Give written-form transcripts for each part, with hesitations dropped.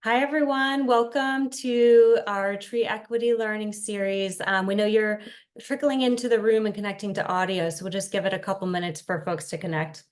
Hi, everyone. Welcome to our Tree Equity Learning Series. We know you're trickling into the room and connecting to audio, so we'll just give it a couple minutes for folks to connect.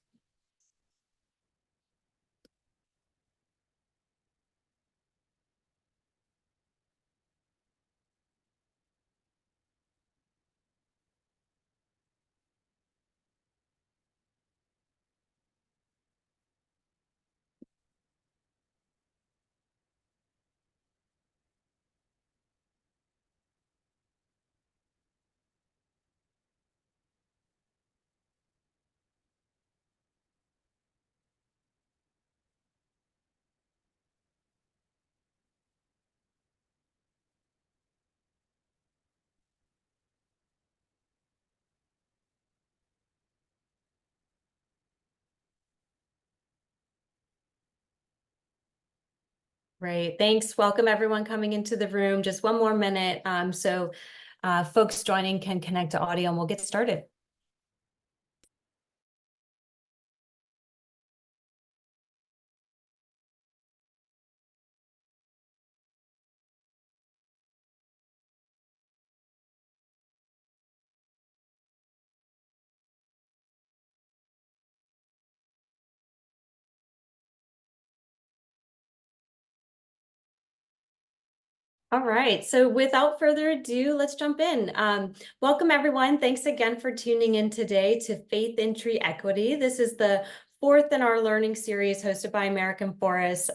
Great, thanks. Welcome, everyone coming into the room. Just one more minute so folks joining can connect to audio, and we'll get started. All right, so without further ado, let's jump in. Welcome, everyone. Thanks again for tuning in today to Faith in Tree Equity. This is the fourth in our learning series hosted by American Forests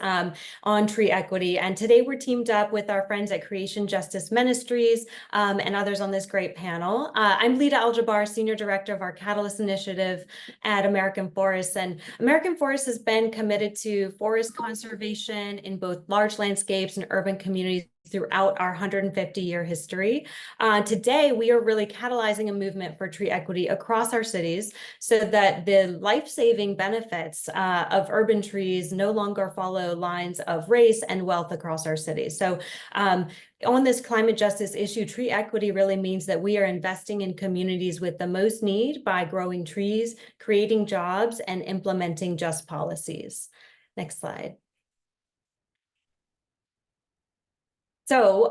on tree equity. And today we're teamed up with our friends at Creation Justice Ministries and others on this great panel. I'm Lita Aljabar, Senior Director of our Catalyst Initiative at American Forests. And American Forests has been committed to forest conservation in both large landscapes and urban communities throughout our 150-year history. Today, we are really catalyzing a movement for tree equity across our cities so that the life-saving benefits of urban trees no longer follow lines of race and wealth across our cities. So on this climate justice issue, tree equity really means that we are investing in communities with the most need by growing trees, creating jobs, and implementing just policies. Next slide. So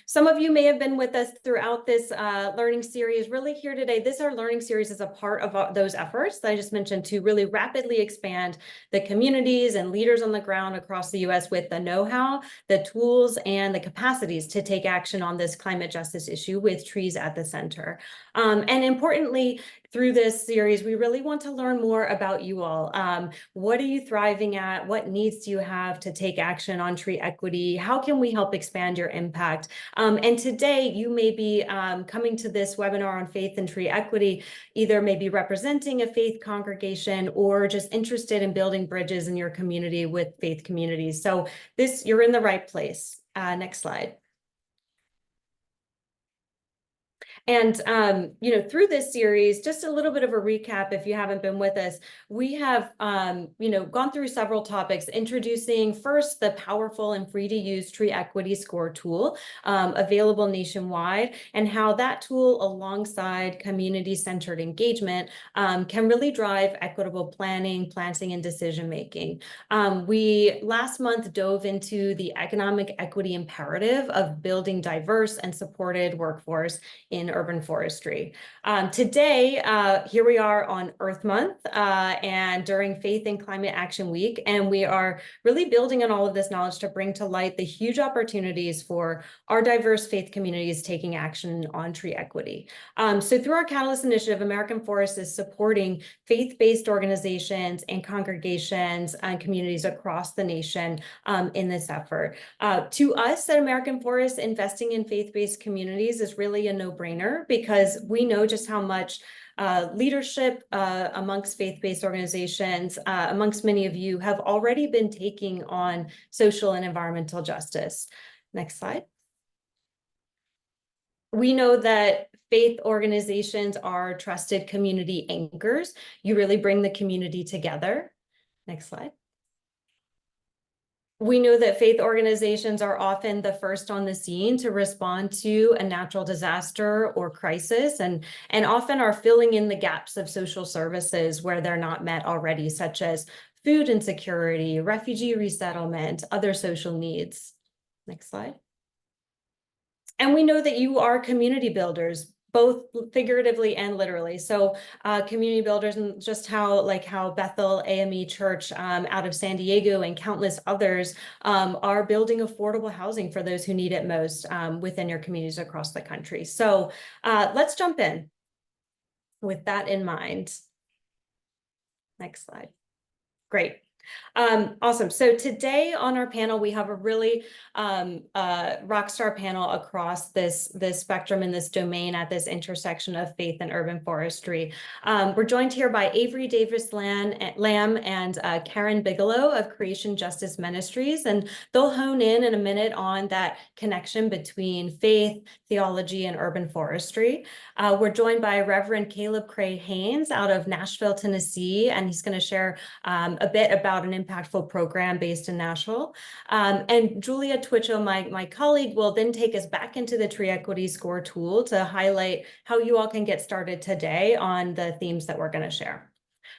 some of you may have been with us throughout this learning series. Really here today, our learning series is a part of those efforts that I just mentioned to really rapidly expand the communities and leaders on the ground across the U.S. with the know-how, the tools, and the capacities to take action on this climate justice issue with trees at the center. And importantly, through this series, we really want to learn more about you all. What are you thriving at? What needs do you have to take action on tree equity? How can we help expand your impact? And today you may be coming to this webinar on faith and tree equity, either maybe representing a faith congregation or just interested in building bridges in your community with faith communities. So you're in the right place. Next slide. And, through this series, just a little bit of a recap, if you haven't been with us, we have, gone through several topics, introducing first the powerful and free to use tree equity score tool available nationwide, and how that tool alongside community-centered engagement can really drive equitable planning, planting, and decision-making. We last month dove into the economic equity imperative of building diverse and supported workforce in urban forestry. Today, here we are on Earth Month and during Faith and Climate Action Week, and we are really building on all of this knowledge to bring to light the huge opportunities for our diverse faith communities taking action on tree equity. So through our Catalyst Initiative, American Forest is supporting faith-based organizations and congregations and communities across the nation in this effort. To us at American Forest, investing in faith-based communities is really a no-brainer, because we know just how much leadership amongst faith-based organizations, amongst many of you, have already been taking on social and environmental justice. Next slide. We know that faith organizations are trusted community anchors. You really bring the community together. Next slide. We know that faith organizations are often the first on the scene to respond to a natural disaster or crisis, and often are filling in the gaps of social services where they're not met already, such as food insecurity, refugee resettlement, other social needs. Next slide. And we know that you are community builders, both figuratively and literally. So community builders, and just how Bethel AME Church out of San Diego and countless others are building affordable housing for those who need it most within your communities across the country. So let's jump in with that in mind. Next slide. Great. Awesome. So today on our panel, we have a really rock star panel across this spectrum in this domain at this intersection of faith and urban forestry. We're joined here by Avery Davis Lamb and Karen Bigelow of Creation Justice Ministries, and they'll hone in a minute on that connection between faith, theology, and urban forestry. We're joined by Reverend Caleb Cray Haynes out of Nashville, Tennessee, and he's going to share a bit about an impactful program based in Nashville. And Julia Twitchell, my colleague, will then take us back into the Tree Equity Score tool to highlight how you all can get started today on the themes that we're going to share.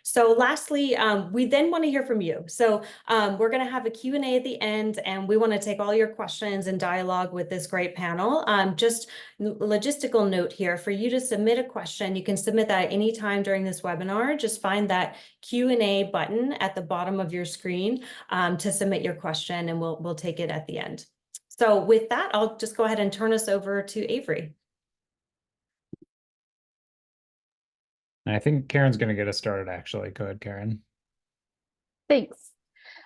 So lastly, we then want to hear from you. So we're going to have a Q&A at the end, and we want to take all your questions and dialogue with this great panel. Just logistical note here, for you to submit a question, you can submit that at any time during this webinar. Just find that Q&A button at the bottom of your screen to submit your question, and we'll take it at the end. So with that, I'll just go ahead and turn us over to Avery. I think Karen's going to get us started, actually. Go ahead, Karen. Thanks.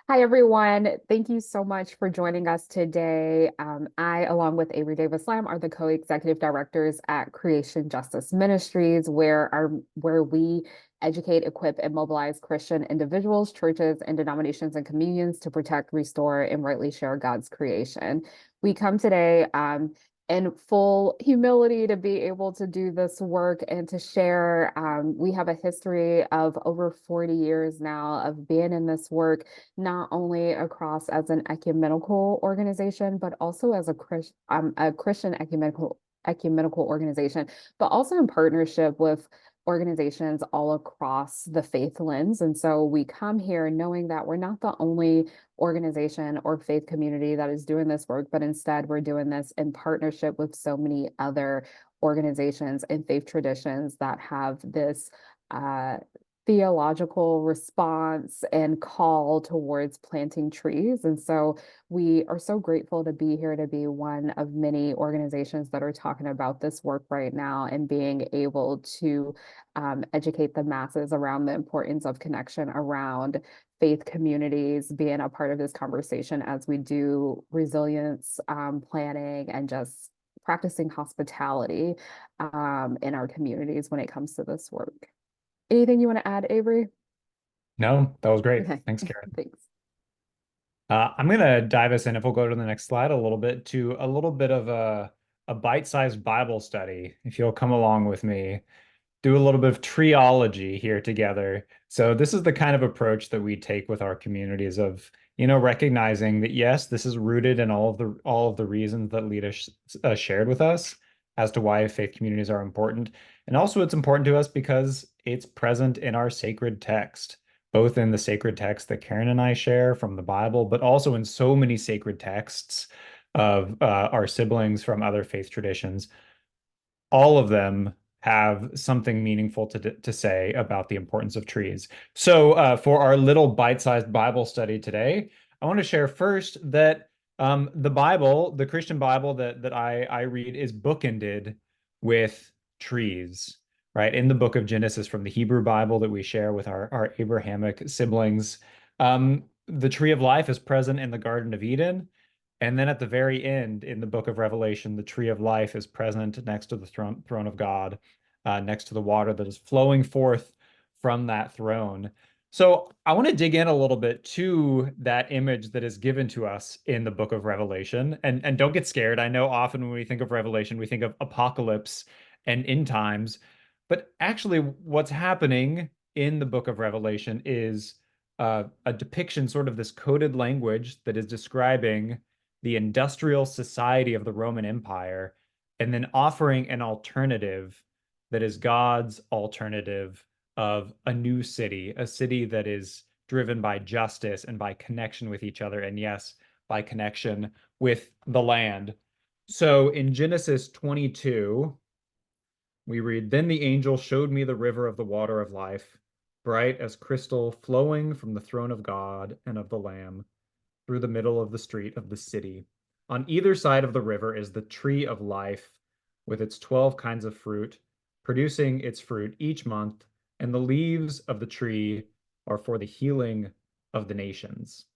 Hi, everyone. Thank you so much for joining us today. I, along with Avery Davis Lamb, are the co-executive directors at Creation Justice Ministries, where we educate, equip, and mobilize Christian individuals, churches, and denominations and communions to protect, restore, and rightly share God's creation. We come today in full humility to be able to do this work and to share. We have a history of over 40 years now of being in this work, not only across as an ecumenical organization, but also as a Christian ecumenical organization, but also in partnership with organizations all across the faith lens. And so we come here knowing that we're not the only organization or faith community that is doing this work, but instead we're doing this in partnership with so many other organizations and faith traditions that have this theological response and call towards planting trees. And so we are so grateful to be here, to be one of many organizations that are talking about this work right now and being able to educate the masses around the importance of connection around faith communities, being a part of this conversation as we do resilience planning and just practicing hospitality in our communities when it comes to this work. Anything you want to add, Avery? No, that was great. Okay. Thanks, Karen. Thanks. I'm going to dive us in, if we'll go to the next slide, a little bit of a bite-sized Bible study, if you'll come along with me. Do a little bit of treeology here together. So this is the kind of approach that we take with our communities of, recognizing that, yes, this is rooted in all of the reasons that Lita shared with us as to why faith communities are important. And also it's important to us because it's present in our sacred text, both in the sacred text that Karen and I share from the Bible, but also in so many sacred texts of our siblings from other faith traditions. All of them have something meaningful to say about the importance of trees. So for our little bite-sized Bible study today, I want to share first that the Bible, the Christian Bible that I read, is bookended with trees, right? In the book of Genesis, from the Hebrew Bible that we share with our Abrahamic siblings, the tree of life is present in the Garden of Eden. And then at the very end, in the book of Revelation, the tree of life is present next to the throne of God, next to the water that is flowing forth from that throne. So I want to dig in a little bit to that image that is given to us in the book of Revelation. And don't get scared. I know often when we think of Revelation, we think of apocalypse and end times. But actually, what's happening in the book of Revelation is a depiction, sort of this coded language that is describing the industrial society of the Roman Empire, and then offering an alternative that is God's alternative of a new city, a city that is driven by justice and by connection with each other, and yes, by connection with the land. So in Genesis 22, we read, "Then the angel showed me the river of the water of life, bright as crystal, flowing from the throne of God and of the Lamb through the middle of the street of the city. On either side of the river is the tree of life with its 12 kinds of fruit, producing its fruit each month, and the leaves of the tree are for the healing of the nations."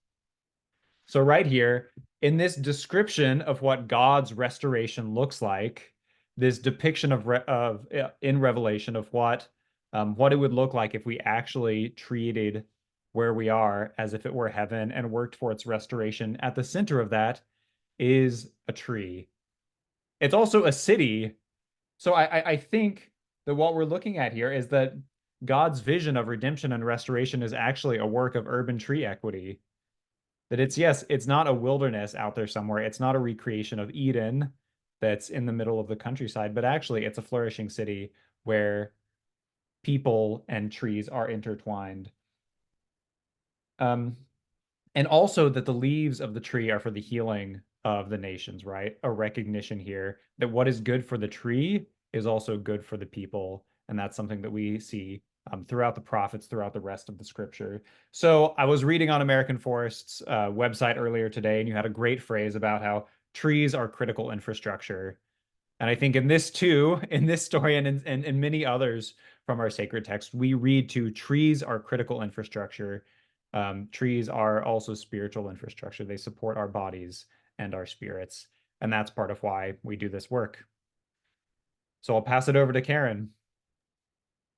So right here, in this description of what God's restoration looks like, this depiction of in Revelation of what it would look like if we actually treated where we are as if it were heaven and worked for its restoration. At the center of that is a tree. It's also a city. So I think that what we're looking at here is that God's vision of redemption and restoration is actually a work of urban tree equity. That it's, yes, it's not a wilderness out there somewhere. It's not a recreation of Eden that's in the middle of the countryside, but actually it's a flourishing city where people and trees are intertwined. And also that the leaves of the tree are for the healing of the nations, right? A recognition here that what is good for the tree is also good for the people. And that's something that we see throughout the prophets, throughout the rest of the scripture. So I was reading on American Forest's website earlier today, and you had a great phrase about how trees are critical infrastructure. And I think in this too, in this story and in many others from our sacred text, we read to trees are critical infrastructure. Trees are also spiritual infrastructure. They support our bodies and our spirits. And that's part of why we do this work. So I'll pass it over to Karen.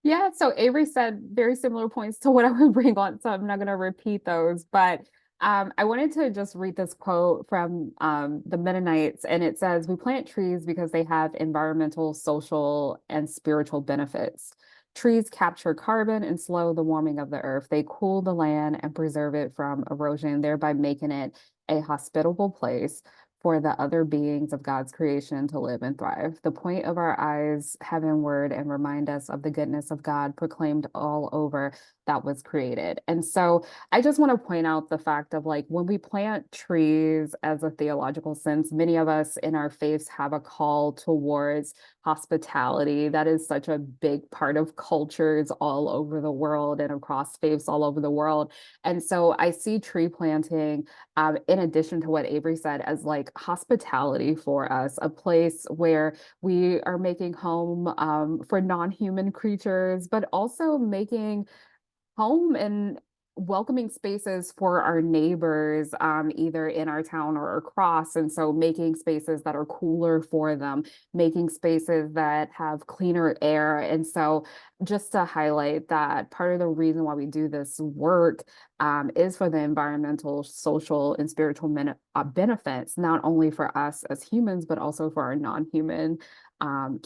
Yeah, so Avery said very similar points to what I would bring on, so I'm not going to repeat those. But I wanted to just read this quote from the Mennonites, and it says, "We plant trees because they have environmental, social, and spiritual benefits. Trees capture carbon and slow the warming of the earth. They cool the land and preserve it from erosion, thereby making it a hospitable place for the other beings of God's creation to live and thrive. The point of our eyes heavenward and remind us of the goodness of God proclaimed all over that was created." And so I just want to point out the fact of like when we plant trees as a theological sense, many of us in our faiths have a call towards hospitality. That is such a big part of cultures all over the world and across faiths all over the world. And so I see tree planting in addition to what Avery said, as like hospitality for us, a place where we are making home for non-human creatures, but also making home and welcoming spaces for our neighbors, either in our town or across. And so making spaces that are cooler for them, making spaces that have cleaner air. And so just to highlight that part of the reason why we do this work is for the environmental, social, and spiritual benefits, not only for us as humans, but also for our non-human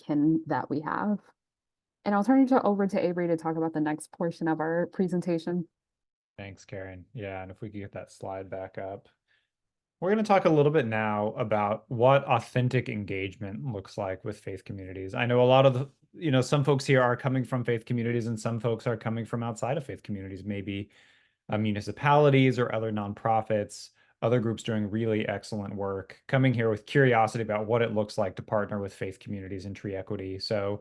kin that we have. And I'll turn it over to Avery to talk about the next portion of our presentation. Thanks, Karen. Yeah, and if we could get that slide back up. We're going to talk a little bit now about what authentic engagement looks like with faith communities. I know a lot of the, some folks here are coming from faith communities and some folks are coming from outside of faith communities, maybe municipalities or other nonprofits, other groups doing really excellent work, coming here with curiosity about what it looks like to partner with faith communities in tree equity. So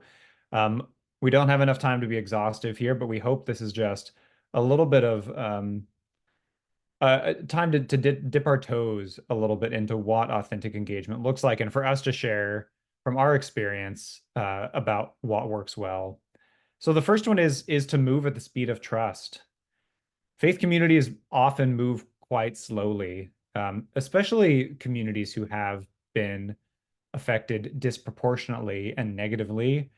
we don't have enough time to be exhaustive here, but we hope this is just a little bit of time to dip our toes a little bit into what authentic engagement looks like, and for us to share from our experience about what works well. So the first one is to move at the speed of trust. Faith communities often move quite slowly, especially communities who have been affected disproportionately and negatively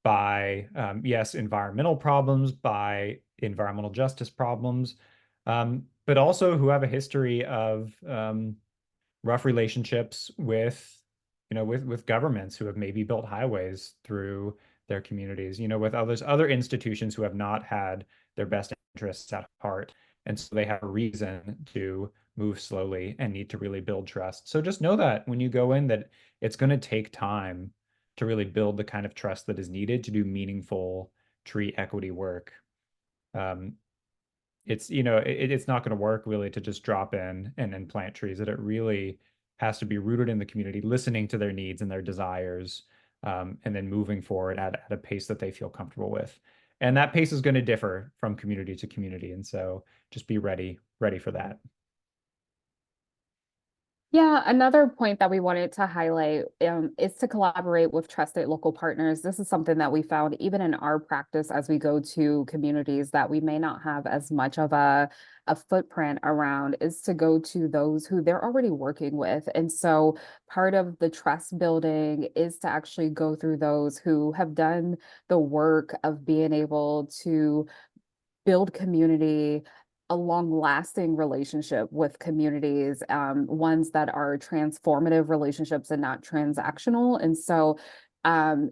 by, yes, environmental problems, by environmental justice problems, but also who have a history of rough relationships with, with governments who have maybe built highways through their communities, with other institutions who have not had their best interests at heart. And so they have a reason to move slowly and need to really build trust. So just know that when you go in, that it's going to take time to really build the kind of trust that is needed to do meaningful tree equity work. it's, it's not going to work really to just drop in and then plant trees, that it really has to be rooted in the community, listening to their needs and their desires, and then moving forward at a pace that they feel comfortable with. And that pace is going to differ from community to community. And so just be ready for that. Yeah, another point that we wanted to highlight is to collaborate with trusted local partners. This is something that we found even in our practice as we go to communities that we may not have as much of a footprint around, is to go to those who they're already working with. And so part of the trust building is to actually go through those who have done the work of being able to build community, a long-lasting relationship with communities, ones that are transformative relationships and not transactional. And so, um,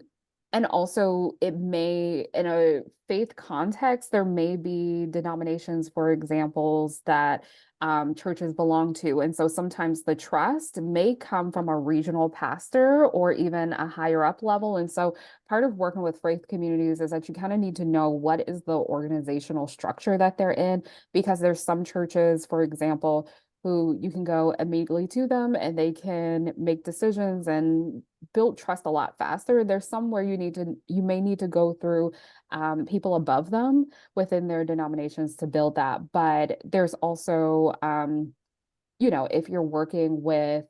and also it may, in a faith context, there may be denominations, for examples, that churches belong to. And so sometimes the trust may come from a regional pastor or even a higher up level. And so part of working with faith communities is that you kind of need to know what is the organizational structure that they're in, because there's some churches, for example, who you can go immediately to them and they can make decisions and build trust a lot faster. There's some where you may need to go through people above them within their denominations to build that. But there's also, if you're working with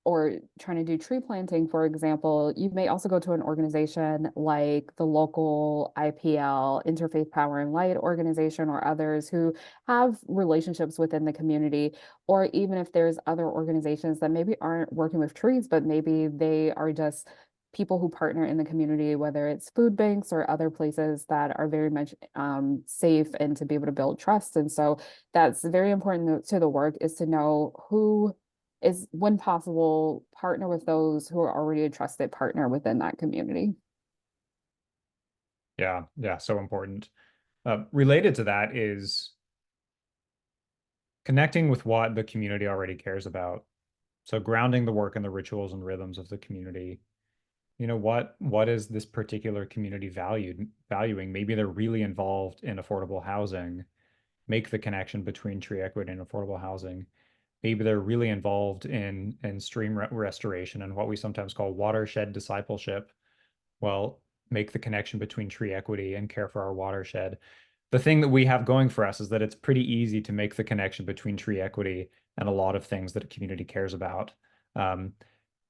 or trying to do tree planting, for example, you may also go to an organization like the local IPL, Interfaith Power and Light organization, or others who have relationships within the community. Or even if there's other organizations that maybe aren't working with trees, but maybe they are just people who partner in the community, whether it's food banks or other places that are very much safe and to be able to build trust. And so that's very important to the work, is to know who is, when possible, partner with those who are already a trusted partner within that community. Yeah, yeah, so important. Related to that is connecting with what the community already cares about. So grounding the work in the rituals and rhythms of the community. What is this particular community valuing? Maybe they're really involved in affordable housing. Make the connection between tree equity and affordable housing. Maybe they're really involved in stream restoration and what we sometimes call watershed discipleship. Well, make the connection between tree equity and care for our watershed. The thing that we have going for us is that it's pretty easy to make the connection between tree equity and a lot of things that a community cares about. Um,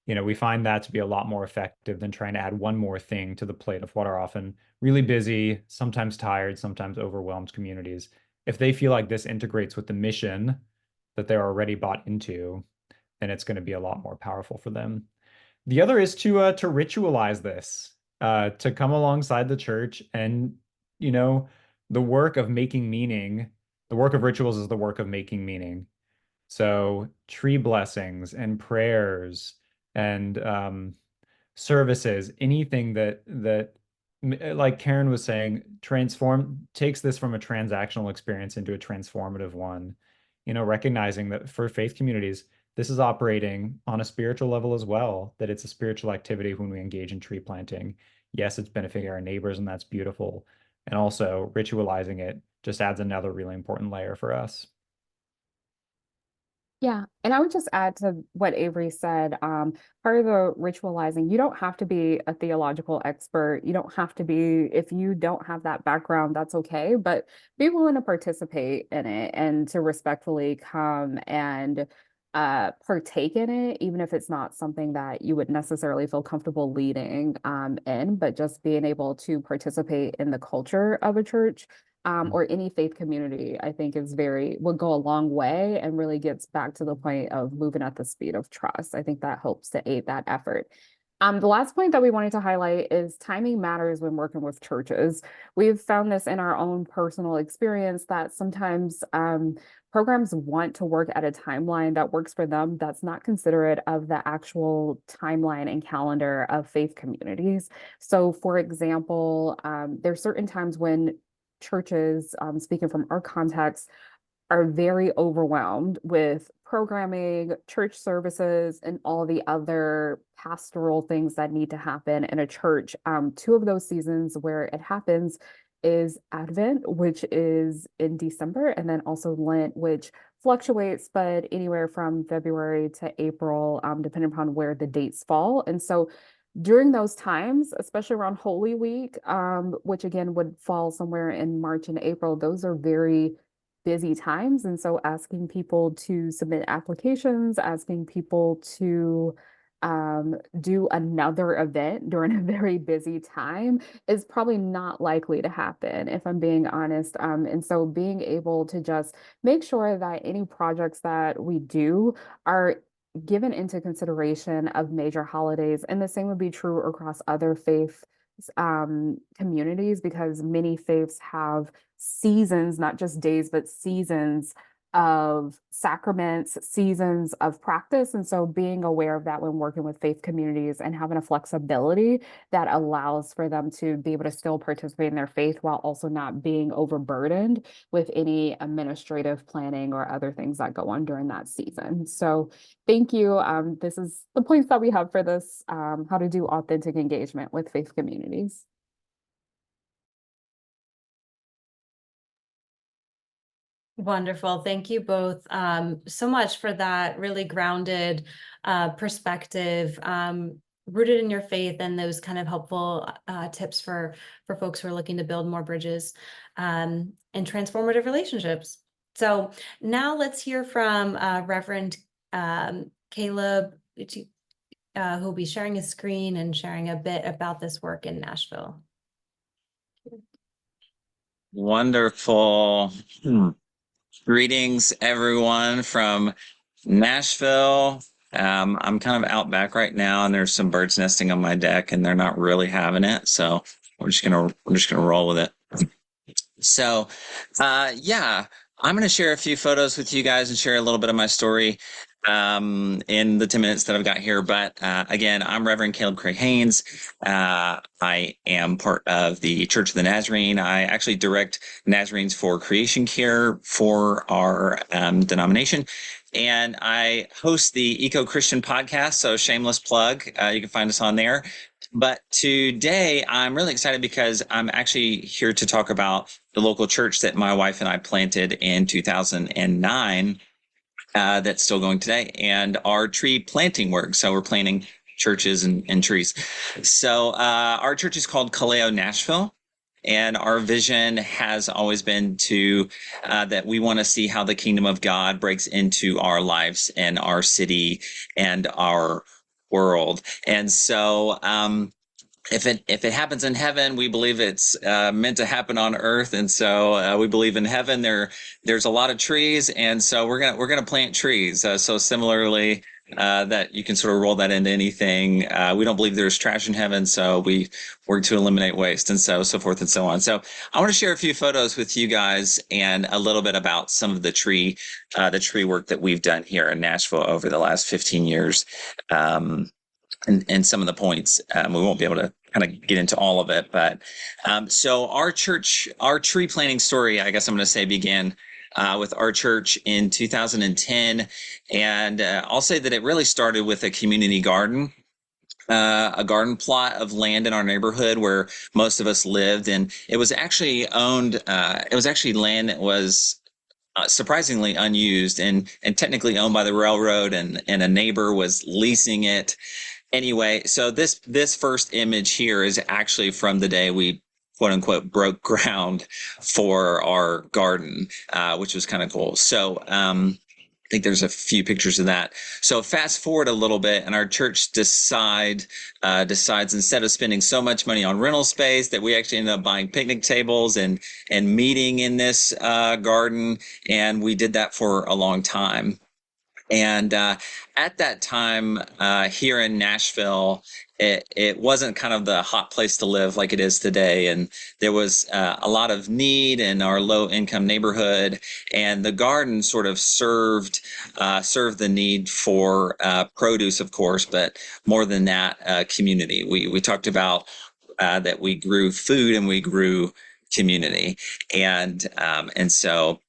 we find that to be a lot more effective than trying to add one more thing to the plate of what are often really busy, sometimes tired, sometimes overwhelmed communities. If they feel like this integrates with the mission that they're already bought into, then it's going to be a lot more powerful for them. The other is to ritualize this, to come alongside the church and, you know, the work of making meaning. The work of rituals is the work of making meaning. So tree blessings and prayers and services, anything that like Karen was saying, takes this from a transactional experience into a transformative one. Recognizing that for faith communities, this is operating on a spiritual level as well, that it's a spiritual activity when we engage in tree planting. Yes, it's benefiting our neighbors, and that's beautiful. And also ritualizing it just adds another really important layer for us. Yeah, and I would just add to what Avery said, part of the ritualizing, you don't have to be a theological expert. You don't have to be, if you don't have that background, that's okay, but be willing to participate in it and to respectfully come and partake in it, even if it's not something that you would necessarily feel comfortable leading in, but just being able to participate in the culture of a church or any faith community, I think would go a long way and really gets back to the point of moving at the speed of trust. I think that helps to aid that effort. The last point that we wanted to highlight is timing matters when working with churches. We've found this in our own personal experience that sometimes programs want to work at a timeline that works for them, that's not considerate of the actual timeline and calendar of faith communities. So, for example, there's certain times when churches, speaking from our context, are very overwhelmed with programming, church services, and all the other pastoral things that need to happen in a church. Two of those seasons where it happens is Advent, which is in December, and then also Lent, which fluctuates, but anywhere from February to April, depending upon where the dates fall. And so during those times, especially around Holy Week, which again would fall somewhere in March and April, those are very busy times. And so asking people to submit applications, asking people to do another event during a very busy time is probably not likely to happen, if I'm being honest. And so being able to just make sure that any projects that we do are given into consideration of major holidays, and the same would be true across other faith communities, because many faiths have seasons, not just days, but seasons of sacraments, seasons of practice. And so being aware of that when working with faith communities and having a flexibility that allows for them to be able to still participate in their faith while also not being overburdened with any administrative planning or other things that go on during that season. So thank you. This is the points that we have for this, how to do authentic engagement with faith communities. Wonderful. Thank you both so much for that really grounded perspective, rooted in your faith, and those kind of helpful tips for folks who are looking to build more bridges and transformative relationships. So now let's hear from Reverend Caleb, who'll be sharing his screen and sharing a bit about this work in Nashville. Wonderful. Greetings, everyone from Nashville. I'm kind of out back right now, and there's some birds nesting on my deck, and they're not really having it. So we're just gonna roll with it. So, yeah, I'm gonna share a few photos with you guys and share a little bit of my story in the 10 minutes that I've got here. But again, I'm Reverend Caleb Craig Haynes. I am part of the Church of the Nazarene. I actually direct Nazarenes for Creation Care for our denomination. And I host the Eco Christian podcast, so shameless plug. You can find us on there. But today I'm really excited because I'm actually here to talk about the local church that my wife and I planted in 2009. That's still going today, and our tree planting work. So we're planting churches and trees. So our church is called Kaleo Nashville, and our vision has always been to that we want to see how the kingdom of God breaks into our lives and our city and our world. And so if it happens in heaven, we believe it's meant to happen on earth, and so we believe in heaven. There's a lot of trees, and so we're gonna plant trees. So similarly, that you can sort of roll that into anything. We don't believe there's trash in heaven, so we work to eliminate waste, and so forth and so on. So I want to share a few photos with you guys and a little bit about some of the tree work that we've done here in Nashville over the last 15 years. And some of the points, we won't be able to kind of get into all of it, but so our tree planting story, I guess I'm going to say, began with our church in 2010, and I'll say that it really started with a community garden. A garden plot of land in our neighborhood where most of us lived, and it was actually owned. It was actually land that was surprisingly unused and technically owned by the railroad, and a neighbor was leasing it. Anyway, so this first image here is actually from the day we quote unquote broke ground for our garden, which was kind of cool. So I think there's a few pictures of that. So fast forward a little bit, and our church decides instead of spending so much money on rental space, that we actually ended up buying picnic tables and meeting in this garden, and we did that for a long time. And at that time, here in Nashville, it wasn't kind of the hot place to live like it is today. And there was a lot of need in our low income neighborhood. And the garden sort of served the need for produce, of course, but more than that, community. We talked about that we grew food and we grew community. And so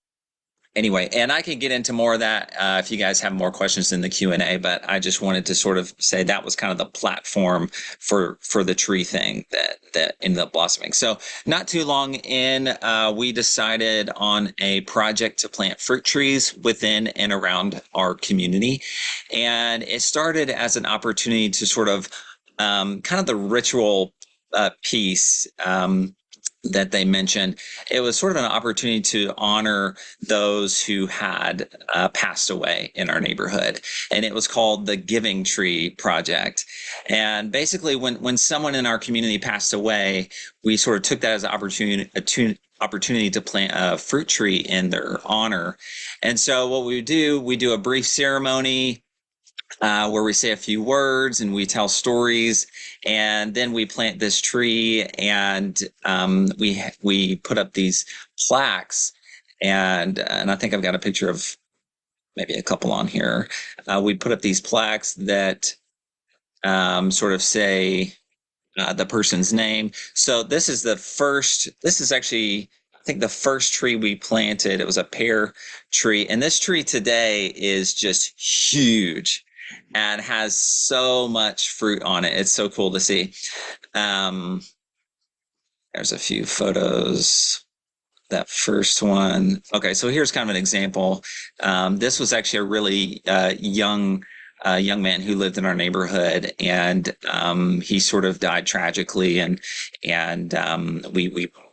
anyway, and I can get into more of that if you guys have more questions in the Q&A, but I just wanted to sort of say that was kind of the platform for the tree thing that ended up blossoming. So not too long in, we decided on a project to plant fruit trees within and around our community. And it started as an opportunity to sort of kind of the ritual piece that they mentioned. It was sort of an opportunity to honor those who had passed away in our neighborhood. And it was called the Giving Tree Project. And basically, when someone in our community passed away, we sort of took that as an opportunity to plant a fruit tree in their honor. And so what we do a brief ceremony where we say a few words and we tell stories, and then we plant this tree, and we put up these plaques, and I think I've got a picture of maybe a couple on here. We put up these plaques that sort of say the person's name. So this is actually, I think, the first tree we planted. It was a pear tree, and this tree today is just huge and has so much fruit on it. It's so cool to see. There's a few photos. That first one. Okay, so here's kind of an example. This was actually a really young man who lived in our neighborhood, and he sort of died tragically, and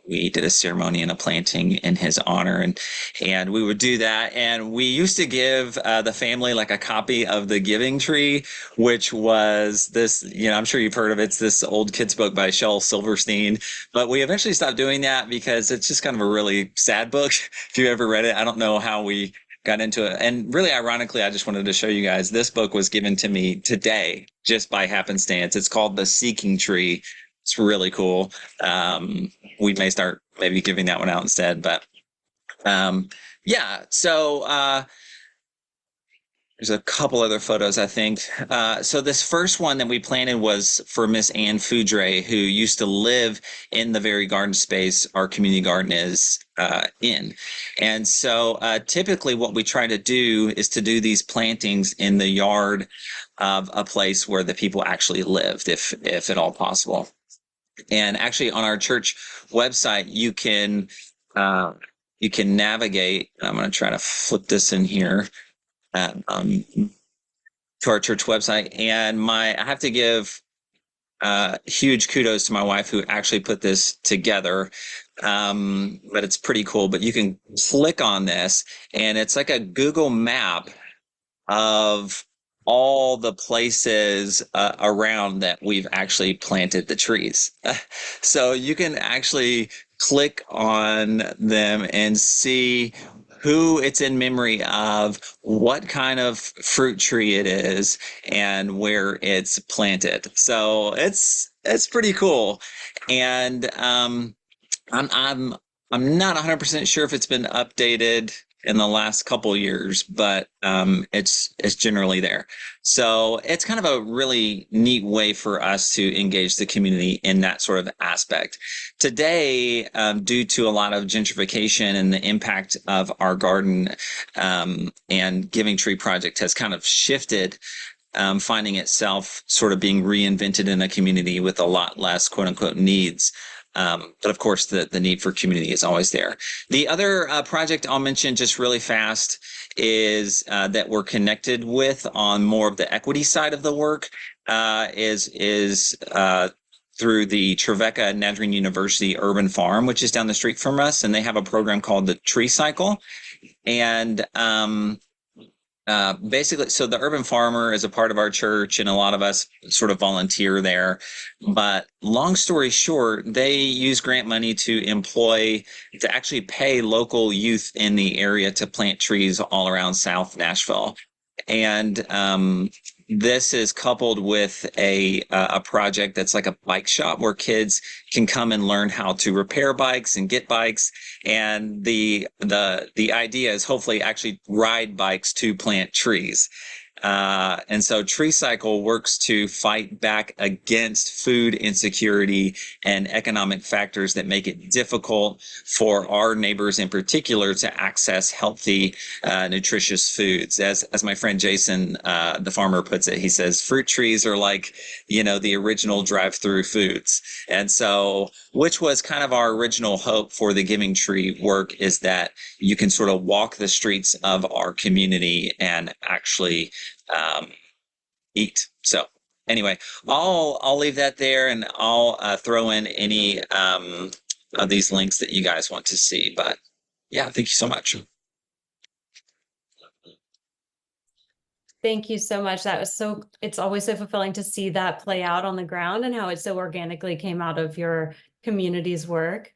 we did a ceremony and a planting in his honor, and we would do that. And we used to give the family like a copy of the Giving Tree, which was this, I'm sure you've heard of it. It's this old kid's book by Shel Silverstein, but we eventually stopped doing that because it's just kind of a really sad book. If you ever read it, I don't know how we got into it. And really ironically, I just wanted to show you guys, this book was given to me today just by happenstance. It's called The Seeking Tree. It's really cool. We may start maybe giving that one out instead, but yeah. So there's a couple other photos, I think. So this first one that we planted was for Miss Ann Foudre, who used to live in the very garden space our community garden is in. And so typically what we try to do is to do these plantings in the yard of a place where the people actually lived, if at all possible. And actually on our church website, you can navigate. I'm going to try to flip this in here. To our church website, and I have to give huge kudos to my wife who actually put this together, but it's pretty cool. But you can click on this, and it's like a Google map of all the places around that we've actually planted the trees. So you can actually click on them and see who it's in memory of, what kind of fruit tree it is, and where it's planted. So it's pretty cool. And I'm not 100% sure if it's been updated in the last couple years, but it's generally there. So it's kind of a really neat way for us to engage the community in that sort of aspect. Today, due to a lot of gentrification and the impact of our garden and Giving Tree Project has kind of shifted, finding itself sort of being reinvented in a community with a lot less quote unquote needs. But of course, the need for community is always there. The other project I'll mention just really fast is that we're connected with on more of the equity side of the work is through the Trevecca Nazarene University Urban Farm, which is down the street from us, and they have a program called the Tree Cycle. And basically, so the urban farmer is a part of our church, and a lot of us sort of volunteer there. But long story short, they use grant money to actually pay local youth in the area to plant trees all around South Nashville. And this is coupled with a project that's like a bike shop where kids can come and learn how to repair bikes and get bikes. And the idea is hopefully actually ride bikes to plant trees. And so Tree Cycle works to fight back against food insecurity and economic factors that make it difficult for our neighbors in particular to access healthy, nutritious foods. As my friend Jason, the farmer, puts it, he says, fruit trees are like, the original drive-through foods. And so, which was kind of our original hope for the Giving Tree work, is that you can sort of walk the streets of our community and actually eat. So anyway, I'll leave that there, and I'll throw in any of these links that you guys want to see. But yeah, thank you so much. Thank you so much. It's always so fulfilling to see that play out on the ground and how it so organically came out of your community's work.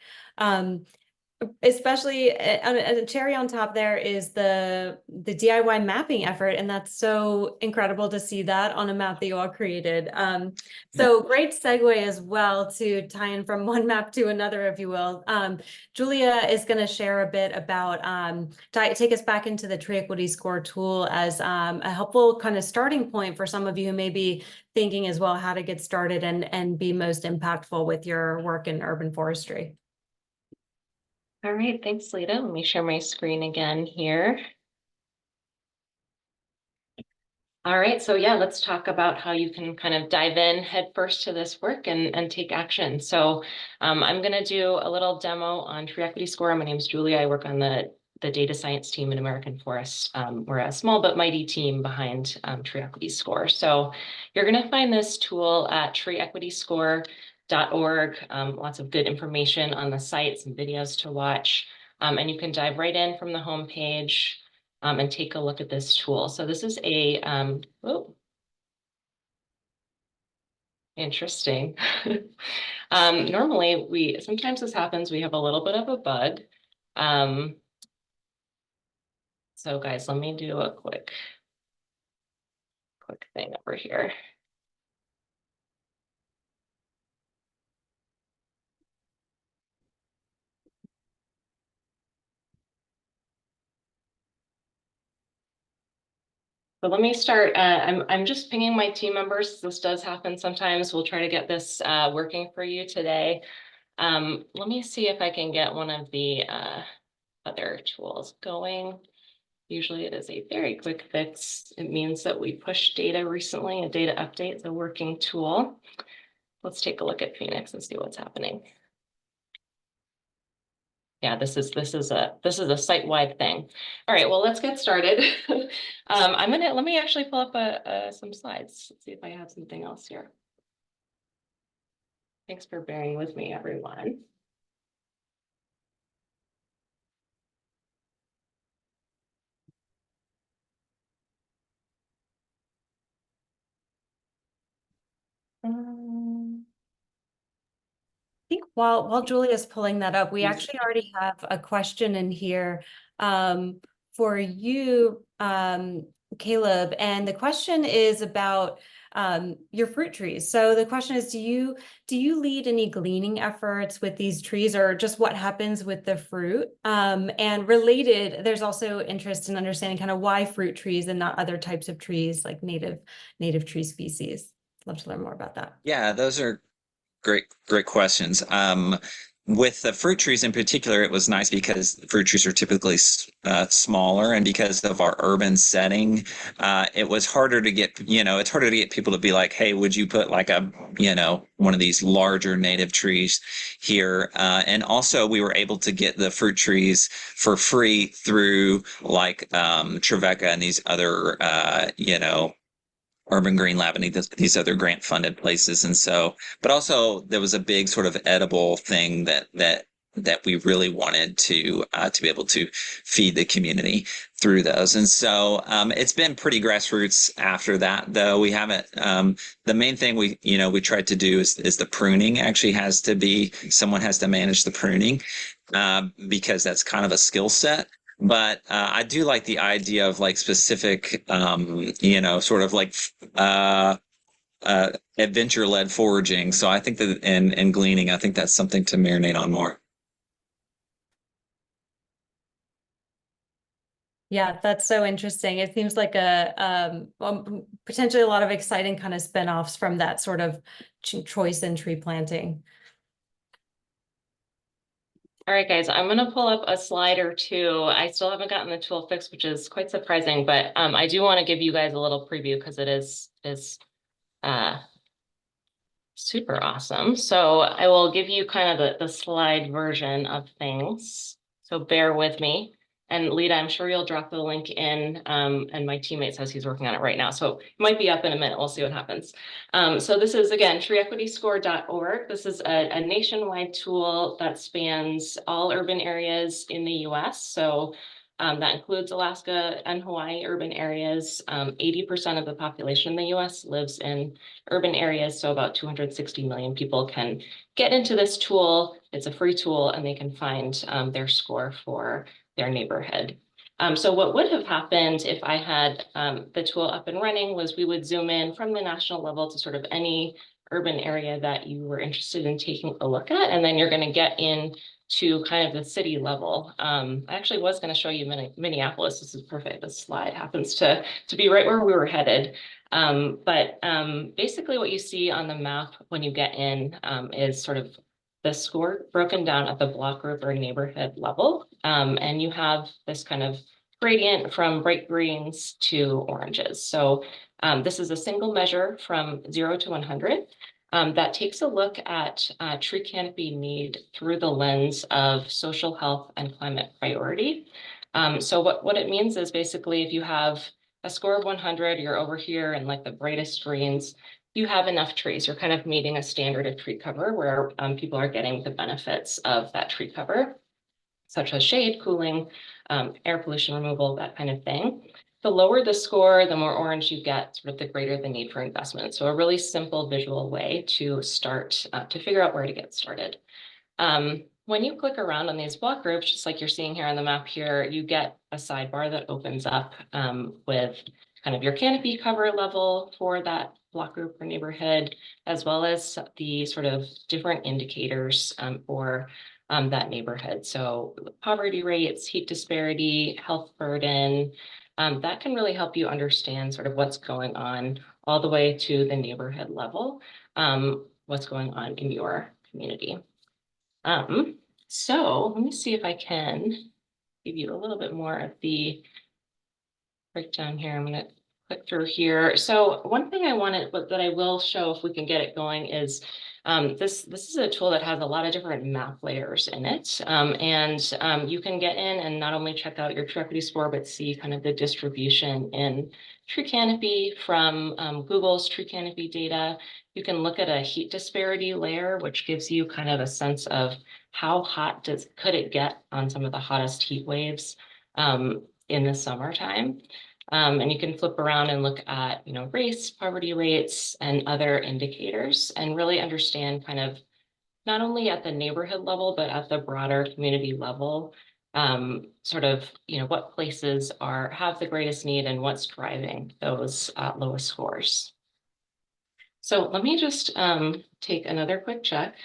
Especially a cherry on top there is the DIY mapping effort, and that's so incredible to see that on a map that you all created. So great segue as well to tie in from one map to another, if you will. Julia is going to share a bit about take us back into the tree equity score tool as a helpful kind of starting point for some of you who may be thinking as well how to get started and be most impactful with your work in urban forestry. All right, thanks, Lita. Let me share my screen again here. All right, so yeah, let's talk about how you can kind of dive in head first to this work and take action. So I'm going to do a little demo on Tree Equity Score. My name is Julia. I work on the data science team in American Forest. We're a small but mighty team behind Tree Equity Score. So you're going to find this tool at treeequityscore.org. Lots of good information on the site, some videos to watch, and you can dive right in from the home page and take a look at this tool. So this is a interesting. Normally sometimes this happens, we have a little bit of a bug. So guys, let me do a quick thing over here. So let me start. I'm just pinging my team members. This does happen sometimes. We'll try to get this working for you today. Let me see if I can get one of the other tools going. Usually it is a very quick fix. It means that we pushed data recently. A data update is a working tool. Let's take a look at Phoenix and see what's happening. Yeah, this is a site-wide thing. All right, well, let's get started. Let me actually pull up some slides. Let's see if I have something else here. Thanks for bearing with me, everyone. I think while Julia's pulling that up, we actually already have a question in here for you, Caleb, and the question is about your fruit trees. So the question is, do you lead any gleaning efforts with these trees, or just what happens with the fruit? And related, there's also interest in understanding kind of why fruit trees and not other types of trees like native tree species. Love to learn more about that. Yeah, those are great questions. With the fruit trees in particular, it was nice because fruit trees are typically smaller, and because of our urban setting, it was harder to get, it's harder to get people to be like, hey, would you put like one of these larger native trees here? And also we were able to get the fruit trees for free through like Trevecca and these other, Urban Green Lab and these other grant funded places. And so, but also there was a big sort of edible thing that we really wanted to be able to feed the community through those. And so it's been pretty grassroots after that, though. We haven't, the main thing we tried to do is the pruning actually has to be, someone has to manage the pruning because that's kind of a skill set. But I do like the idea of like specific, sort of like adventure-led foraging. So I think that and gleaning, I think that's something to marinate on more. Yeah, that's so interesting. It seems like a potentially a lot of exciting kind of spin-offs from that sort of choice in tree planting. All right, guys, I'm gonna pull up a slide or two. I still haven't gotten the tool fixed, which is quite surprising, but I do want to give you guys a little preview because it is uh super awesome. So I will give you kind of the slide version of things. So bear with me. And Lita, I'm sure you'll drop the link in, and my teammate says he's working on it right now. So it might be up in a minute. We'll see what happens. So this is, again, treeequityscore.org. This is a nationwide tool that spans all urban areas in the US. So that includes Alaska and Hawaii urban areas. 80% of the population in the US lives in urban areas. So about 260 million people can get into this tool. It's a free tool and they can find their score for their neighborhood. So what would have happened if I had the tool up and running was we would zoom in from the national level to sort of any urban area that you were interested in taking a look at. And then you're going to get in to kind of the city level. I actually was going to show you Minneapolis. This is perfect. This slide happens to be right where we were headed. But basically what you see on the map when you get in is sort of the score broken down at the block group or neighborhood level. And you have this kind of gradient from bright greens to oranges. So this is a single measure from 0 to 100 that takes a look at tree canopy need through the lens of social health and climate priority. So what it means is basically if you have a score of 100, you're over here in like the brightest greens, you have enough trees. You're kind of meeting a standard of tree cover where people are getting the benefits of that tree cover, such as shade, cooling, air pollution removal, that kind of thing. The lower the score, the more orange you get, sort of the greater the need for investment. So a really simple visual way to start to figure out where to get started. When you click around on these block groups, just like you're seeing here on the map here, you get a sidebar that opens up with kind of your canopy cover level for that block group or neighborhood, as well as the sort of different indicators for that neighborhood. So poverty rates, heat disparity, health burden, that can really help you understand sort of what's going on all the way to the neighborhood level, what's going on in your community. So let me see if I can give you a little bit more of the breakdown here. I'm going to click through here. So one thing I wanted, but that I will show if we can get it going is this is a tool that has a lot of different map layers in it. You can get in and not only check out your tree equity score, but see kind of the distribution in tree canopy from Google's tree canopy data. You can look at a heat disparity layer, which gives you kind of a sense of how hot could it get on some of the hottest heat waves in the summertime. And you can flip around and look at, race, poverty rates, and other indicators, and really understand kind of not only at the neighborhood level, but at the broader community level, sort of, what places have the greatest need and what's driving those lowest scores. So let me just take another quick check.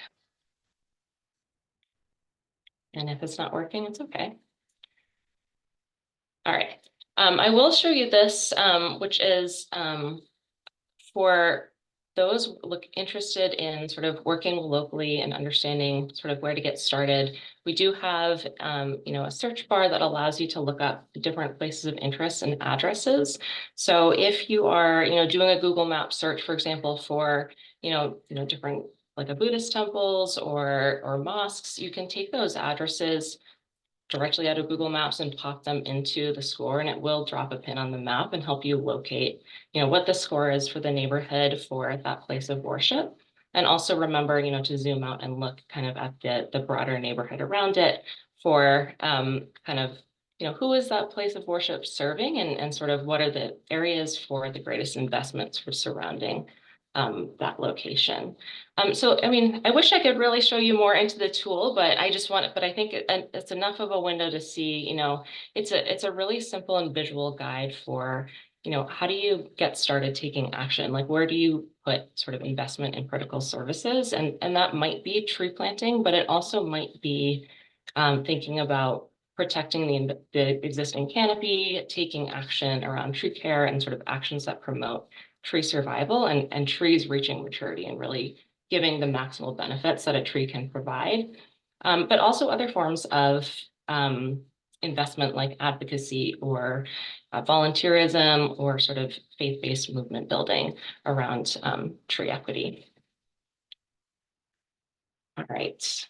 And if it's not working, it's okay. All right. I will show you this, which is for those interested in sort of working locally and understanding sort of where to get started. We do have, a search bar that allows you to look up different places of interest and addresses. So if you are, doing a Google Maps search, for example, for, different like a Buddhist temples or mosques, you can take those addresses directly out of Google Maps and pop them into the score, and it will drop a pin on the map and help you locate, what the score is for the neighborhood for that place of worship. And also remember, to zoom out and look kind of at the broader neighborhood around it for kind of, who is that place of worship serving and sort of what are the areas for the greatest investments for surrounding that location. So, I mean, I wish I could really show you more into the tool, but I think it's enough of a window to see, it's a really simple and visual guide for, how do you get started taking action? Like, where do you put sort of investment in critical services? And that might be tree planting, but it also might be thinking about protecting the existing canopy, taking action around tree care and sort of actions that promote tree survival and trees reaching maturity and really giving the maximal benefits that a tree can provide. But also other forms of investment like advocacy or volunteerism or sort of faith-based movement building around tree equity. All right.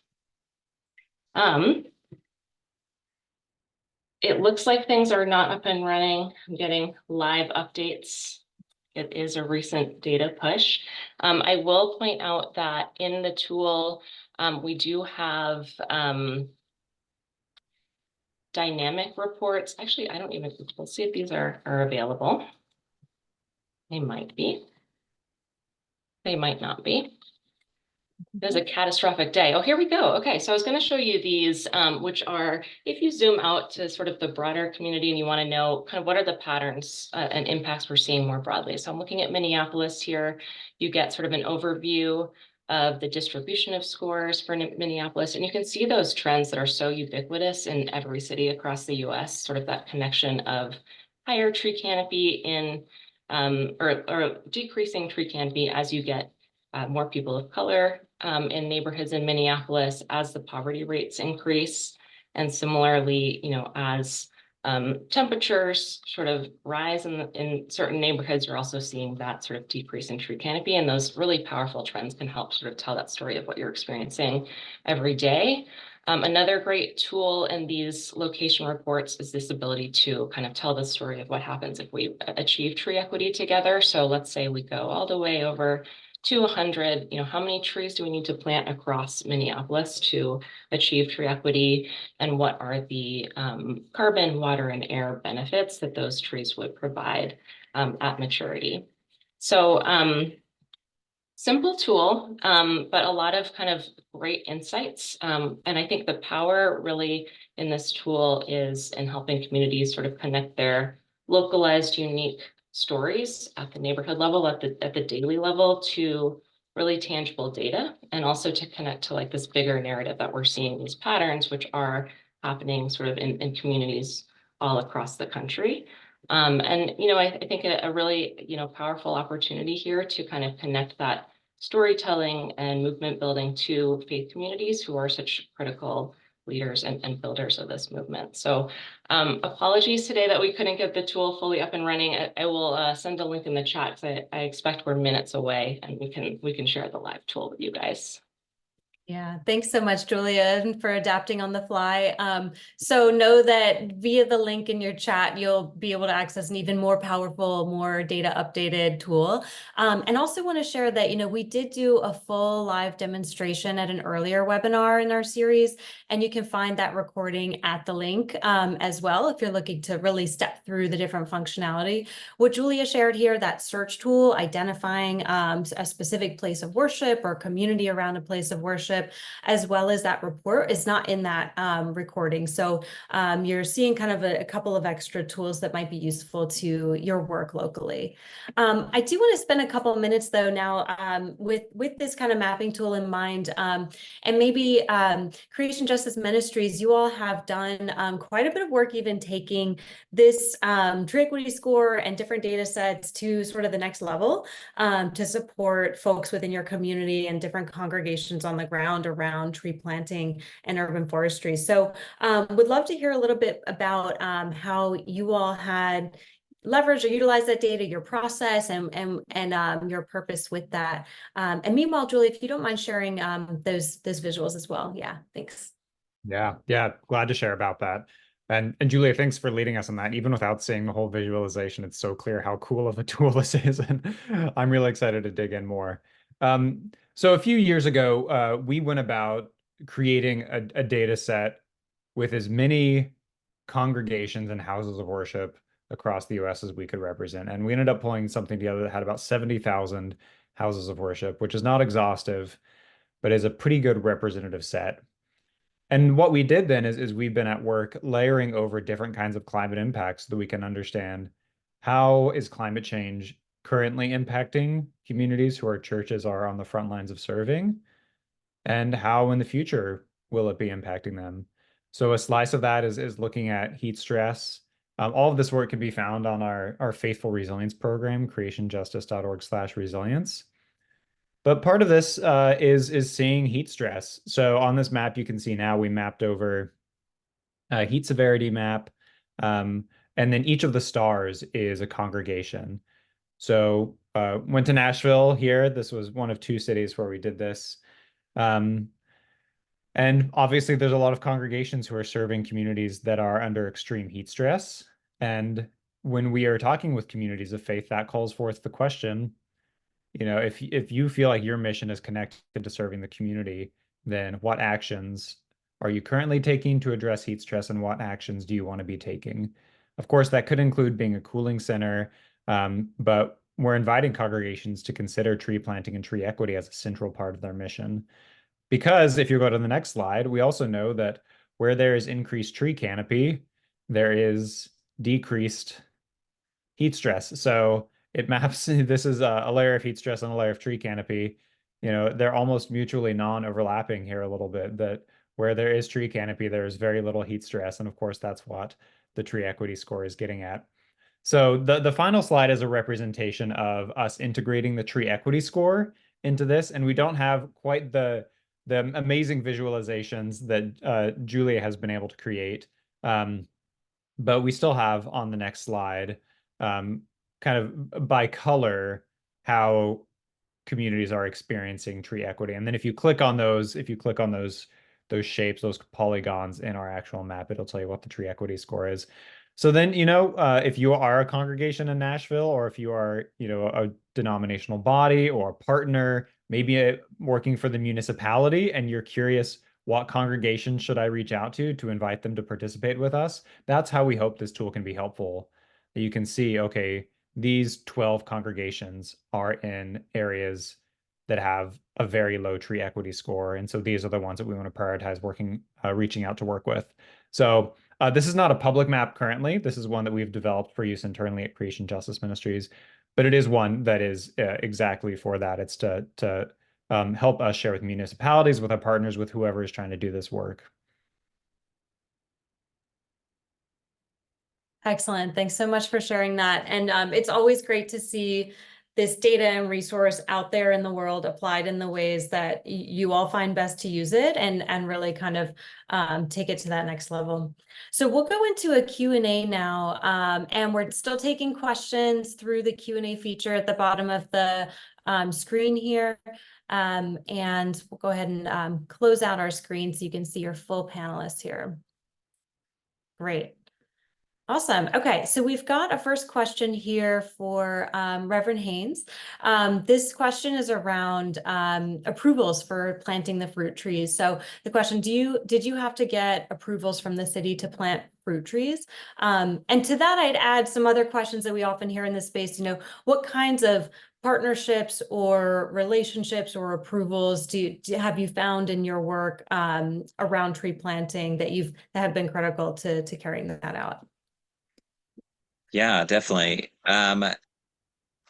It looks like things are not up and running. I'm getting live updates. It is a recent data push. I will point out that in the tool, we do have dynamic reports. Actually, I don't even, let's see if these are available. They might be. They might not be. There's a catastrophic day. Oh, here we go. Okay, so I was going to show you these, which are, if you zoom out to sort of the broader community and you want to know kind of what are the patterns and impacts we're seeing more broadly. So I'm looking at Minneapolis here. You get sort of an overview of the distribution of scores for Minneapolis, and you can see those trends that are so ubiquitous in every city across the US, sort of that connection of higher tree canopy in, or decreasing tree canopy as you get more people of color in neighborhoods in Minneapolis as the poverty rates increase. And similarly, you know, as temperatures sort of rise in certain neighborhoods, you're also seeing that sort of decrease in tree canopy. And those really powerful trends can help sort of tell that story of what you're experiencing every day. Another great tool in these location reports is this ability to kind of tell the story of what happens if we achieve tree equity together. So let's say we go all the way over to 100, you know, how many trees do we need to plant across Minneapolis to achieve tree equity? And what are the carbon, water, and air benefits that those trees would provide at maturity? So simple tool, but a lot of kind of great insights. And I think the power really in this tool is in helping communities sort of connect their localized, unique stories at the neighborhood level, at the daily level, to really tangible data, and also to connect to like this bigger narrative that we're seeing these patterns, which are happening sort of in communities all across the country. And, you know, I think a really, you know, powerful opportunity here to kind of connect that storytelling and movement building to faith communities who are such critical leaders and builders of this movement. So apologies today that we couldn't get the tool fully up and running. I will send a link in the chat because I expect we're minutes away and we can share the live tool with you guys. Yeah, thanks so much, Julia, for adapting on the fly. So know that via the link in your chat, you'll be able to access an even more powerful, more data updated tool. And also want to share that, you know, we did do a full live demonstration at an earlier webinar in our series, and you can find that recording at the link as well if you're looking to really step through the different functionality. What Julia shared here, that search tool, identifying a specific place of worship or community around a place of worship, as well as that report, is not in that recording. So you're seeing kind of a couple of extra tools that might be useful to your work locally. I do want to spend a couple of minutes though now with this kind of mapping tool in mind, and maybe Creation Justice Ministries, you all have done quite a bit of work even taking this tree equity score and different data sets to sort of the next level to support folks within your community and different congregations on the ground around tree planting and urban forestry. So would love to hear a little bit about how you all had leveraged or utilized that data, your process and your purpose with that. And meanwhile, Julie, if you don't mind sharing those visuals as well. Yeah, thanks. Yeah, glad to share about that. And Julia, thanks for leading us on that. Even without seeing the whole visualization, it's so clear how cool of a tool this is, and I'm really excited to dig in more. So a few years ago, we went about creating a data set with as many congregations and houses of worship across the US as we could represent. And we ended up pulling something together that had about 70,000 houses of worship, which is not exhaustive, but is a pretty good representative set. And what we did then is we've been at work layering over different kinds of climate impacts so that we can understand how is climate change currently impacting communities who our churches are on the front lines of serving, and how in the future will it be impacting them. So a slice of that is looking at heat stress. All of this work can be found on our Faithful Resilience program, creationjustice.org/resilience. But part of this is seeing heat stress. So on this map, you can see now we mapped over a heat severity map. And then each of the stars is a congregation. So went to Nashville here. This was one of 2 cities where we did this. And obviously, there's a lot of congregations who are serving communities that are under extreme heat stress. And when we are talking with communities of faith, that calls forth the question, if you feel like your mission is connected to serving the community, then what actions are you currently taking to address heat stress, and what actions do you want to be taking? Of course, that could include being a cooling center, but we're inviting congregations to consider tree planting and tree equity as a central part of their mission. Because if you go to the next slide, we also know that where there is increased tree canopy, there is decreased heat stress. So it maps, this is a layer of heat stress and a layer of tree canopy. They're almost mutually non-overlapping here a little bit, that where there is tree canopy, there is very little heat stress. And of course, that's what the tree equity score is getting at. So the final slide is a representation of us integrating the tree equity score into this. And we don't have quite the amazing visualizations that Julia has been able to create. But we still have on the next slide, kind of by color, how communities are experiencing tree equity. And then if you click on those shapes, those polygons in our actual map, it'll tell you what the tree equity score is. So then, if you are a congregation in Nashville, or if you are, a denominational body or a partner, maybe working for the municipality, and you're curious, what congregation should I reach out to invite them to participate with us? That's how we hope this tool can be helpful. You can see, okay, these 12 congregations are in areas that have a very low tree equity score. And so these are the ones that we want to prioritize reaching out to work with. So this is not a public map currently. This is one that we've developed for use internally at Creation Justice Ministries, but it is one that is exactly for that. It's to help us share with municipalities, with our partners, with whoever is trying to do this work. Excellent. Thanks so much for sharing that. And it's always great to see this data and resource out there in the world applied in the ways that you all find best to use it, and really kind of take it to that next level. So we'll go into a Q&A now, and we're still taking questions through the Q&A feature at the bottom of the screen here. And we'll go ahead and close out our screen so you can see your full panelists here. Great. Awesome. Okay, so we've got a first question here for Reverend Haynes. This question is around approvals for planting the fruit trees. So the question, did you have to get approvals from the city to plant fruit trees? And to that, I'd add some other questions that we often hear in this space. What kinds of partnerships or relationships or approvals have you found in your work around tree planting that have been critical to carrying that out? Yeah, definitely.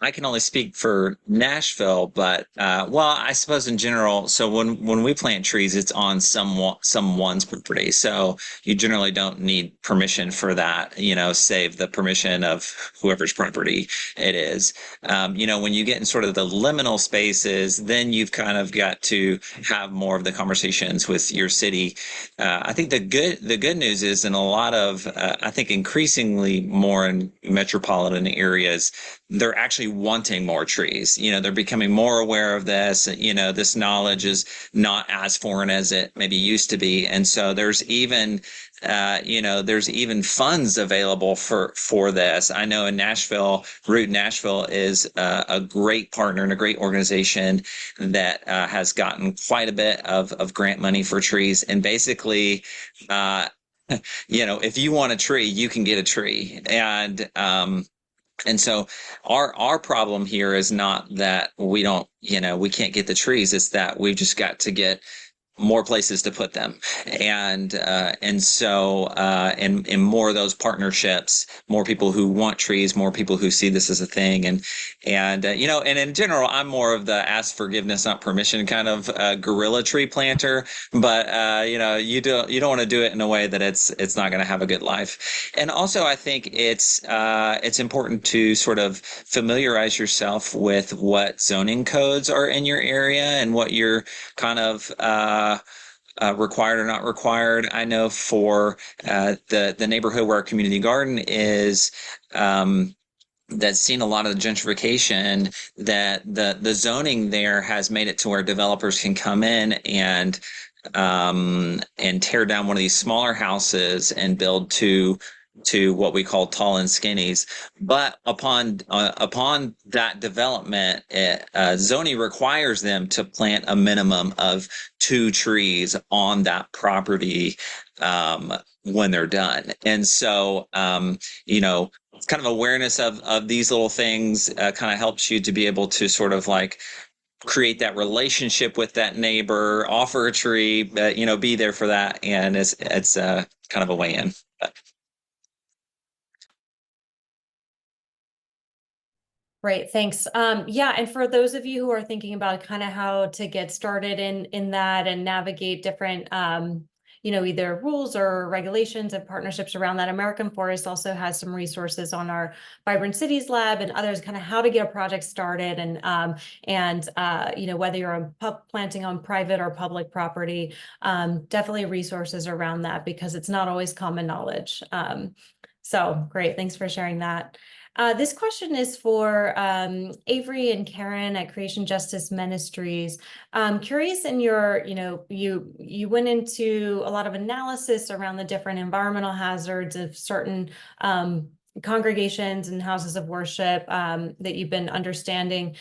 I can only speak for Nashville, but I suppose in general. So when we plant trees, it's on someone's property. So you generally don't need permission for that, save the permission of whoever's property it is. When you get in sort of the liminal spaces, then you've kind of got to have more of the conversations with your city. I think the good news is, in a lot of, I think increasingly more in metropolitan areas, they're actually wanting more trees. They're becoming more aware of this. This knowledge is not as foreign as it maybe used to be. And so there's even funds available for this. I know in Nashville, Root Nashville is a great partner and a great organization that has gotten quite a bit of grant money for trees. And basically, if you want a tree, you can get a tree. And so our problem here is not that we can't get the trees. It's that we've just got to get more places to put them. And so in more of those partnerships, more people who want trees, more people who see this as a thing. And and in general, I'm more of the ask forgiveness, not permission kind of guerrilla tree planter. But you don't want to do it in a way that it's not going to have a good life. And also, I think it's important to sort of familiarize yourself with what zoning codes are in your area and what you're kind of required or not required. I know for the neighborhood where our community garden is, that's seen a lot of the gentrification, that the zoning there has made it to where developers can come in and tear down one of these smaller houses and build to what we call tall and skinnies. But upon that development, zoning requires them to plant a minimum of 2 trees on that property when they're done. And so, kind of awareness of these little things kind of helps you to be able to sort of like create that relationship with that neighbor, offer a tree, be there for that. And it's kind of a way in. Great, thanks. Yeah, and for those of you who are thinking about kind of how to get started in that and navigate different, either rules or regulations and partnerships around that, American Forest also has some resources on our Vibrant Cities Lab and others, kind of how to get a project started and whether you're planting on private or public property, definitely resources around that because it's not always common knowledge. So great, thanks for sharing that. This question is for Avery and Karen at Creation Justice Ministries. Curious in your, you went into a lot of analysis around the different environmental hazards of certain congregations and houses of worship that you've been understanding.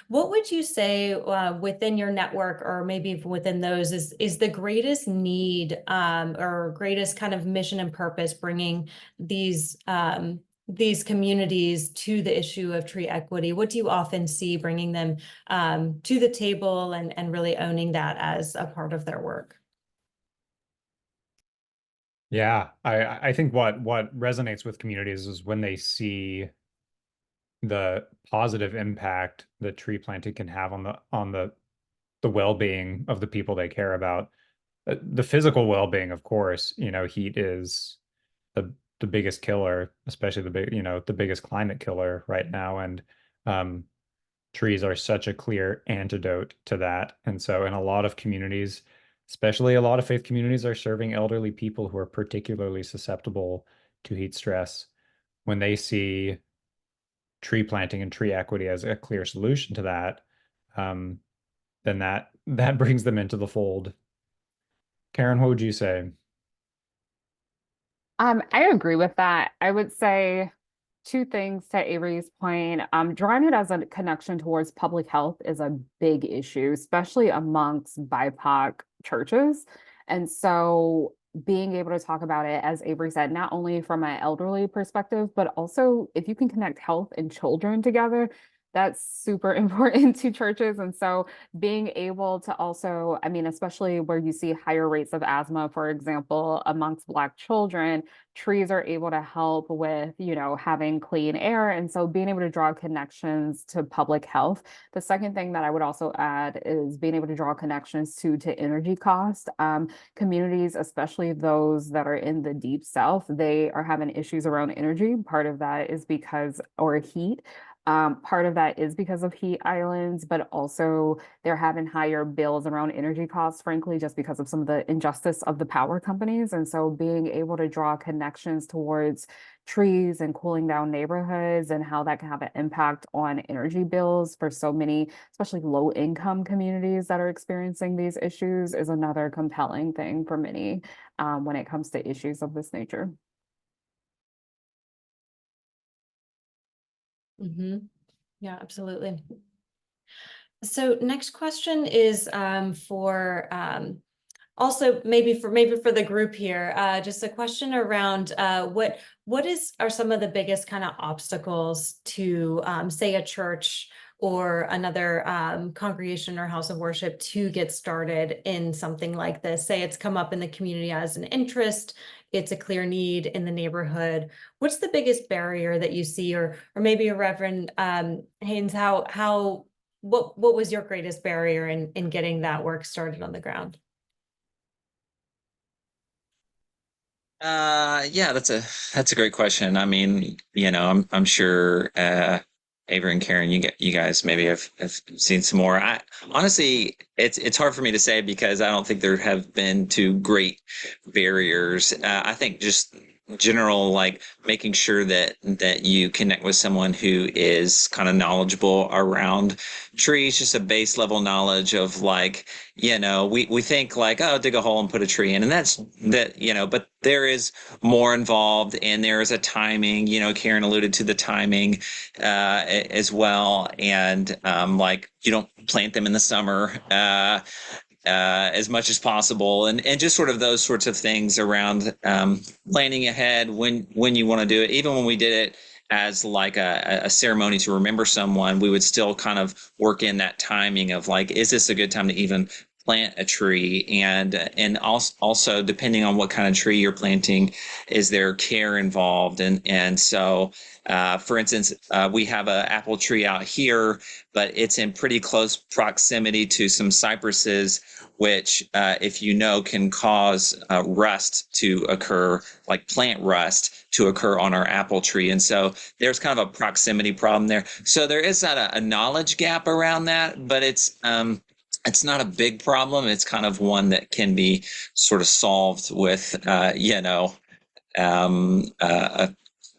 What would you say within your network, or maybe within those, is the greatest need or greatest kind of mission and purpose bringing these communities to the issue of tree equity? What do you often see bringing them to the table and really owning that as a part of their work? Yeah, I think what resonates with communities is when they see the positive impact that tree planting can have on the well-being of the people they care about. The physical well-being, of course, heat is the biggest killer, especially the biggest climate killer right now. And trees are such a clear antidote to that. And so in a lot of communities, especially a lot of faith communities, are serving elderly people who are particularly susceptible to heat stress. When they see tree planting and tree equity as a clear solution to that, then that brings them into the fold. Karen, what would you say? I agree with that. I would say 2 things to Avery's point. Drawing it as a connection towards public health is a big issue, especially amongst BIPOC churches. And so being able to talk about it, as Avery said, not only from an elderly perspective, but also if you can connect health and children together, that's super important to churches. And so being able to also, especially where you see higher rates of asthma, for example, amongst Black children, trees are able to help with, having clean air. And so being able to draw connections to public health. The second thing that I would also add is being able to draw connections to energy cost. Communities, especially those that are in the deep South, they are having issues around energy. Part of that is or heat. Part of that is because of heat islands, but also they're having higher bills around energy costs, frankly, just because of some of the injustice of the power companies. And so being able to draw connections towards trees and cooling down neighborhoods and how that can have an impact on energy bills for so many, especially low income communities that are experiencing these issues, is another compelling thing for many when it comes to issues of this nature. Mm-hmm. Yeah, absolutely. So next question is for also maybe for the group here, just a question around what are some of the biggest kind of obstacles to say a church or another congregation or house of worship to get started in something like this? Say it's come up in the community as an interest, it's a clear need in the neighborhood. What's the biggest barrier that you see, or maybe Reverend Haynes, what was your greatest barrier in getting that work started on the ground? Yeah, that's a great question. I mean, I'm sure Avery and Karen, you guys maybe have seen some more. I honestly, it's hard for me to say because I don't think there have been two great barriers. I think just general, like making sure that you connect with someone who is kind of knowledgeable around trees, just a base level knowledge of like, we think like, oh, dig a hole and put a tree in, and that's that, but there is more involved, and there is a timing. Karen alluded to the timing as well, and like you don't plant them in the summer as much as possible, and just sort of those sorts of things around planning ahead when you want to do it. Even when we did it as like a ceremony to remember someone, we would still kind of work in that timing of like, is this a good time to even plant a tree? And also depending on what kind of tree you're planting, is there care involved? And so for instance, we have an apple tree out here, but it's in pretty close proximity to some cypresses, which if can cause rust to occur, like plant rust to occur on our apple tree. And so there's kind of a proximity problem there. So there is not a knowledge gap around that, but it's not a big problem. It's kind of one that can be sort of solved with,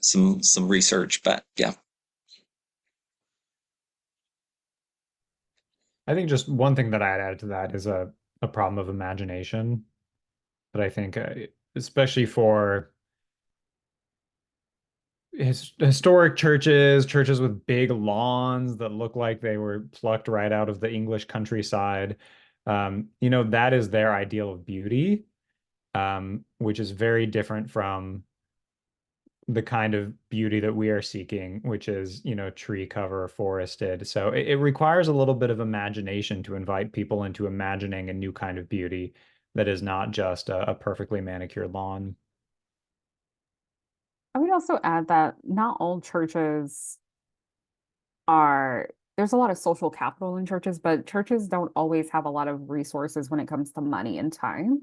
some research, but yeah. I think just one thing that I'd add to that is a problem of imagination that I think, especially for historic churches with big lawns that look like they were plucked right out of the English countryside, that is their ideal of beauty, which is very different from the kind of beauty that we are seeking, which is, tree cover, forested. So it requires a little bit of imagination to invite people into imagining a new kind of beauty that is not just a perfectly manicured lawn. I would also add that not all churches there's a lot of social capital in churches, but churches don't always have a lot of resources when it comes to money and time.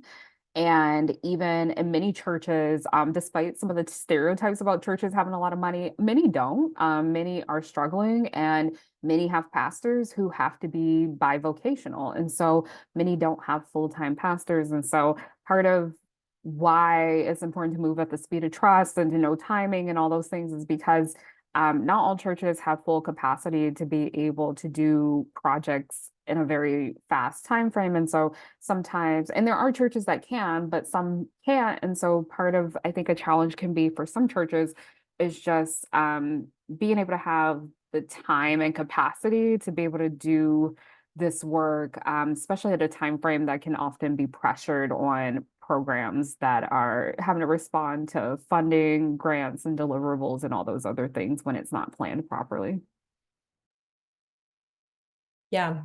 And even in many churches, despite some of the stereotypes about churches having a lot of money, many don't. Many are struggling, and many have pastors who have to be bivocational. And so many don't have full-time pastors. And so part of why it's important to move at the speed of trust and to know timing and all those things is because not all churches have full capacity to be able to do projects in a very fast time frame. And so sometimes, and there are churches that can, but some can't. And so part of, I think, a challenge can be for some churches is just being able to have the time and capacity to be able to do this work, especially at a time frame that can often be pressured on programs that are having to respond to funding, grants, and deliverables and all those other things when it's not planned properly. Yeah.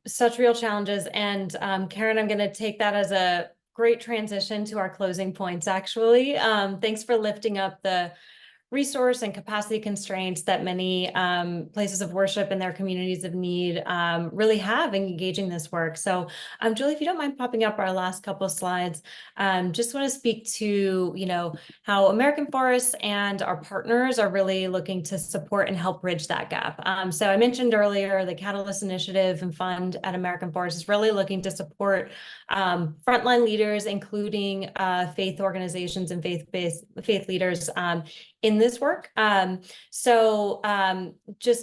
Such real challenges. And Karen, I'm going to take that as a great transition to our closing points, actually. Thanks for lifting up the resource and capacity constraints that many places of worship and their communities of need really have in engaging this work. So Julie, if you don't mind popping up our last couple of slides, just want to speak to, how American Forests and our partners are really looking to support and help bridge that gap. So I mentioned earlier, the Catalyst Initiative and Fund at American Forests is really looking to support frontline leaders, including faith organizations and faith leaders in this work. Just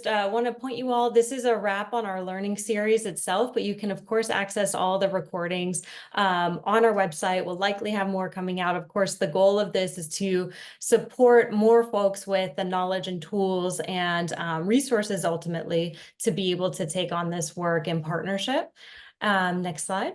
want to point you all, this is a wrap on our learning series itself, but you can of course access all the recordings on our website. We'll likely have more coming out. Of course, the goal of this is to support more folks with the knowledge and tools and resources ultimately to be able to take on this work in partnership. Next slide.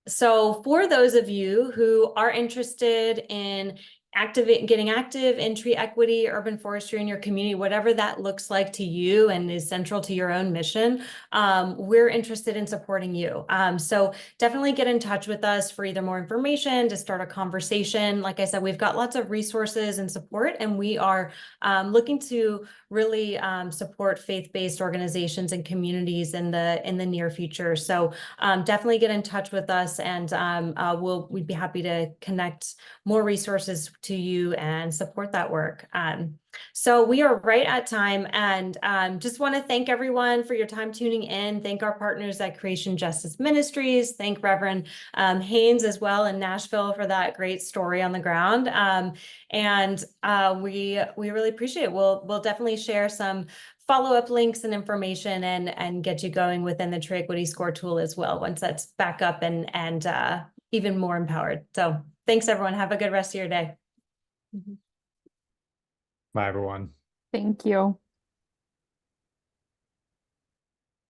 So for those of you who are interested in getting active in tree equity, urban forestry in your community, whatever that looks like to you and is central to your own mission, we're interested in supporting you. So definitely get in touch with us for either more information, to start a conversation. Like I said, we've got lots of resources and support, and we are looking to really support faith-based organizations and communities in the near future. So definitely get in touch with us, and we'd be happy to connect more resources to you and support that work. So we are right at time, and just want to thank everyone for your time tuning in. Thank our partners at Creation Justice Ministries. Thank Reverend Haynes as well in Nashville for that great story on the ground. And we really appreciate it. We'll definitely share some follow-up links and information and get you going within the Tree Equity Score tool as well, once that's back up and even more empowered. So thanks, everyone. Have a good rest of your day. Bye, everyone. Thank you.